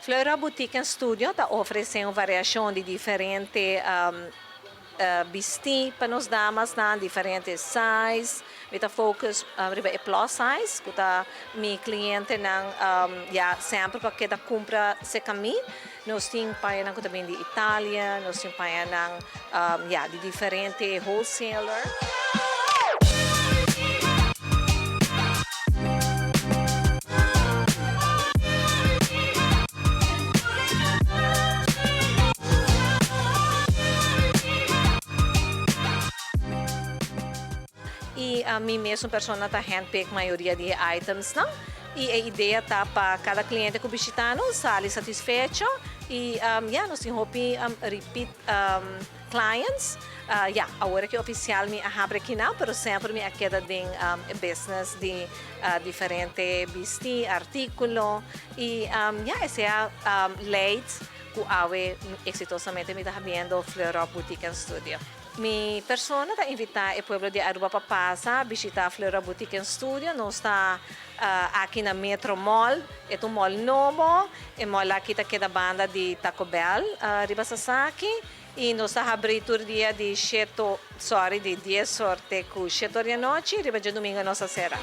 Fleur Boutique and Studio está oferecendo variação de diferente vestir para nós damas na diferentes size. Kita focus riba plus size, kuta mi cliente nang sempre para kita compra se kami. Nós temos paia nang kuta de Itália, nós temos paia nang de diferente wholesaler. E a mim mesmo persona tá handpick maioria de items não e a ideia tá para cada cliente que visitando sair satisfeito e nós temos repeat clients agora que oficial me abre aqui não, pero sempre me queda de business de diferente vestir artículo e esse é late que awe exitosamente me está vendo Fleur Boutique and Studio. Mi persona está invitada ao pueblo de Aruba para passar, visitar Fleur Boutique and Studio. Nós está aqui na Metro Mall, é um mall novo, é mall aqui está queda banda de Taco Bell, riba Sasaki, e nós está abrindo dia de 10 sorte com 7 da noite, riba de domingo nossa será.